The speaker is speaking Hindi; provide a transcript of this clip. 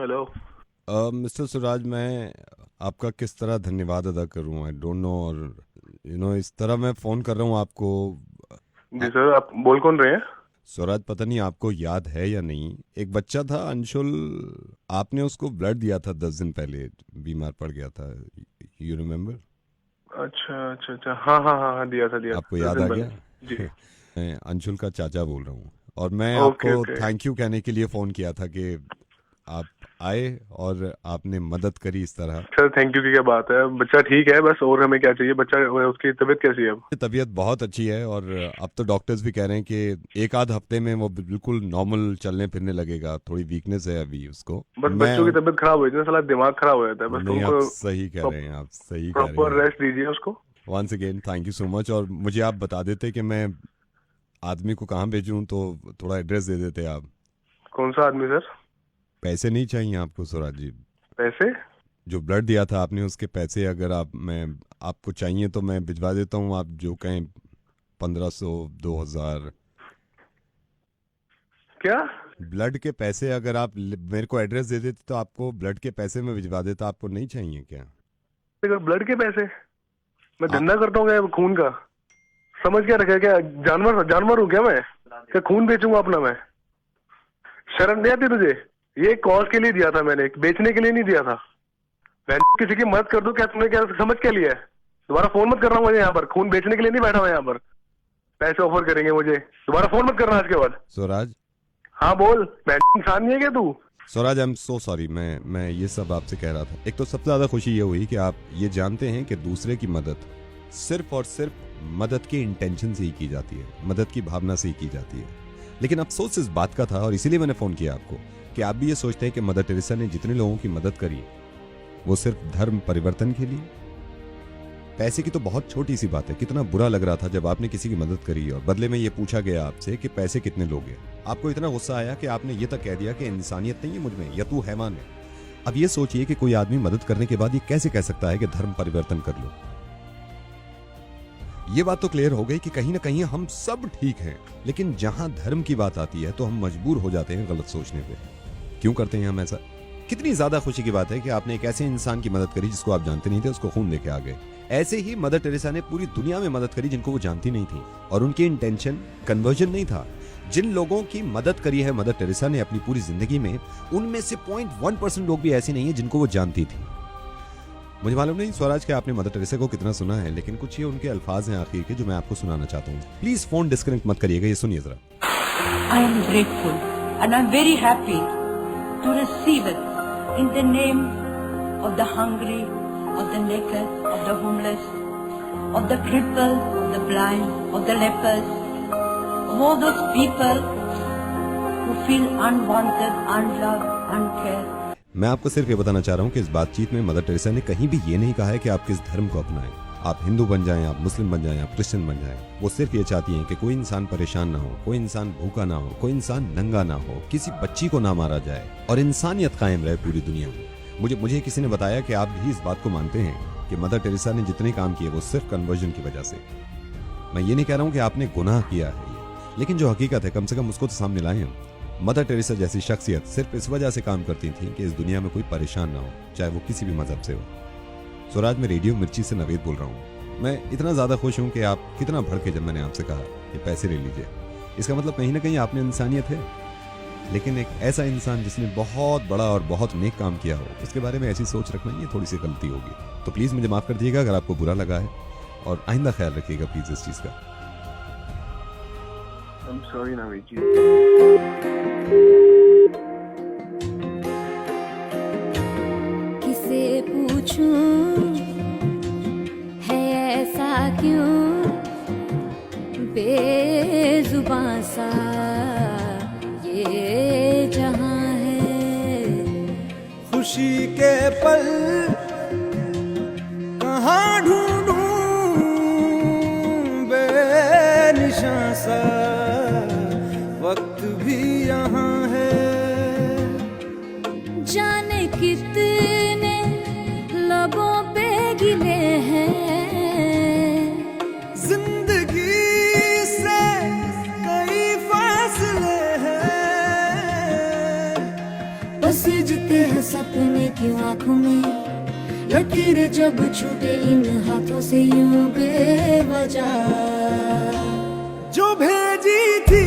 हेलो। मिस्टर सुराज, मैं आपका किस तरह धन्यवाद अदा करूं, आई डोंट नो। और इस तरह मैं फ़ोन कर रहा हूं आपको। जी अ- सर, आप बोल कौन रहे हैं? स्वराज, पता नहीं आपको याद है या नहीं, एक बच्चा था अंशुल। आपने उसको ब्लड दिया था 10 दिन पहले, बीमार पड़ गया था। You remember? अच्छा अच्छा अच्छा, हाँ हाँ हाँ हाँ, दिया आपको था दस याद दिन आ पहले। गया? जी। मैं अंशुल का चाचा बोल रहा हूँ, और मैं ओके आपको ओके। थैंक यू कहने के लिए फ़ोन किया था कि आप आए और आपने मदद करी इस तरह। सर थैंक यू की क्या बात है, बच्चा ठीक है बस, और हमें क्या चाहिए? बच्चा, उसकी तबीयत कैसी है अब? तबीयत बहुत अच्छी है, और अब तो डॉक्टर्स भी कह रहे हैं कि एक आध हफ्ते में वो बिल्कुल नॉर्मल चलने फिरने लगेगा। थोड़ी वीकनेस है अभी उसको। बस मैं बच्चों की तबीयत खराब हो जाती है, साला दिमाग खराब हो जाता है बस नहीं, आप उनको। सही कह रहे हैं, आप सही कह रहे प्रॉपर हैं। रेस्ट दीजिए उसको। Once again thank you so much. और मुझे आप बता देते कि मैं आदमी को कहाँ भेजूं, तो थोड़ा एड्रेस दे देते आप। कौन सा आदमी सर? पैसे नहीं चाहिए आपको स्वराज जी? पैसे? जो ब्लड दिया था आपने, उसके पैसे अगर आपको चाहिए तो मैं भिजवा देता हूँ, आप जो कहें। 1500, 2000। क्या? ब्लड के पैसे अगर आप मेरे को एड्रेस दे देते तो आपको ब्लड के पैसे में भिजवा देता। आपको नहीं चाहिए क्या? देखो, ब्लड के पैसे? मैं आ, धंधा करता हूँ क्या खून का? समझ क्या रखा है क्या? जानवर जानवर हूँ क्या मैं? क्या खून बेचूंगा अपना मैं? शर्म नहीं आती तुझे? ये कॉज के लिए दिया था मैंने, बेचने के लिए नहीं दिया था। मैं किसी की मदद कर दूं क्या? तुमने क्या समझ क्या लिया है? दोबारा फोन मत कर रहा हूँ मुझे यहाँ पर, खून बेचने के लिए नहीं बैठा हुआ यहाँ पर। पैसे ऑफर करेंगे मुझे, दोबारा फोन मत करना आज के बाद। स्वराज। हाँ बोल, मैं इंसान नहीं है क्या तू? Swaraj, I am so sorry. मैं ये सब आपसे कह रहा था। एक तो सबसे ज़्यादा खुशी ये हुई कि आप ये जानते हैं कि दूसरे की मदद सिर्फ और सिर्फ मदद के इंटेंशन से ही की जाती है, मदद की भावना से ही की जाती है। लेकिन अफसोस इस बात का था, और इसीलिए मैंने फ़ोन किया आपको, कि आप भी ये सोचते हैं कि मदर टेरेसा ने जितने लोगों की मदद करी वो सिर्फ धर्म परिवर्तन के लिए। पैसे की तो बहुत छोटी सी बात है। कितना बुरा लग रहा था जब आपने किसी की मदद करी और बदले में ये पूछा गया आपसे कि पैसे कितने लोगे। आपको इतना गुस्सा आया कि आपने ये तक कह दिया कि इंसानियत नहीं है मुझ में, या तू हैवान है। अब ये सोचिए कि कोई आदमी मदद करने के बाद ये कैसे कह सकता है कि धर्म परिवर्तन कर लो। ये बात तो क्लियर हो गई कि कहीं ना कहीं हम सब ठीक हैं, लेकिन जहां धर्म की बात आती है तो हम मजबूर हो जाते हैं गलत सोचने पे। क्यों करते हैं हम ऐसा? कितनी ज्यादा खुशी की बात है कि आपने एक ऐसे इंसान की मदद करी जिसको आप जानते नहीं थे, उसको खून देके आ गए। ऐसे ही मदर टेरेसा ने पूरी दुनिया में मदद करी जिनको वो जानती नहीं थी, और उनकी इंटेंशन कन्वर्जन नहीं था। जिन लोगों की मदद करी है मदर टेरेसा ने अपनी पूरी जिंदगी में, उनमें से 0.1% लोग भी ऐसे नहीं है जिनको वो जानती थी। मुझे मालूम नहीं स्वराज के आपने मदर टेरेसा को कितना सुना है, लेकिन कुछ ये उनके अल्फाज हैं आखिर के जो मैं आपको सुनाना चाहता हूँ। प्लीज फोन डिस्कनेक्ट मत करिएगा, ये सुनिए जरा। I am grateful and I am very happy to receive it in the name of the hungry, of the naked, of the homeless, of the crippled, of the blind, of the lepers, of all those people who feel unwanted, unloved, uncared. मैं आपको सिर्फ ये बताना चाह रहा हूँ कि इस बातचीत में मदर टेरेसा ने कहीं भी ये नहीं कहा है कि आप किस धर्म को अपनाएं। आप हिंदू बन जाएं, आप मुस्लिम बन जाएं, आप क्रिश्चियन बन जाएं। वो सिर्फ ये चाहती हैं कि कोई इंसान परेशान ना हो, कोई इंसान भूखा ना हो, कोई इंसान नंगा ना हो, किसी बच्ची को ना मारा जाए, और इंसानियत कायम रहे पूरी दुनिया में। मुझे किसी ने बताया कि आप भी इस बात को मानते हैं कि मदर टेरेसा ने जितने काम किए वो सिर्फ कन्वर्जन की वजह से। मैं ये नहीं कह रहा हूँ कि आपने गुनाह किया है, लेकिन जो हकीकत है कम से कम उसको तो सामने लाएं हम। मदर टेरेसा जैसी शख्सियत सिर्फ इस वजह से काम करती थी कि इस दुनिया में कोई परेशान ना हो, चाहे वो किसी भी मजहब से हो। स्वराज, मैं रेडियो मिर्ची से नवेद बोल रहा हूँ। मैं इतना ज़्यादा खुश हूँ कि आप कितना भड़के जब मैंने आपसे कहा कि पैसे ले लीजिए। इसका मतलब कहीं ना कहीं आप में इंसानियत है, लेकिन एक ऐसा इंसान जिसने बहुत बड़ा और बहुत नेक काम किया हो, उसके बारे में ऐसी सोच रखना ये थोड़ी सी गलती होगी। तो प्लीज़ मुझे माफ़ कर दिएगा अगर आपको बुरा लगा है, और आइंदा ख्याल रखिएगा प्लीज़ इस चीज़ का। I'm sorry नावेद जी। किसे पूछूं है ऐसा क्यों बेजुबां सा ये जहां है। खुशी के पल कहाँ ढूंढूं बेनिशां सा, वक्त भी यहाँ है। जाने कितने लबों पे गिले हैं, जिंदगी से कई फासले हैं। सजते हैं सपने क्यों आंखों में, लकीर जब छूटे इन हाथों से यूं बेवजह। जो भेजी थी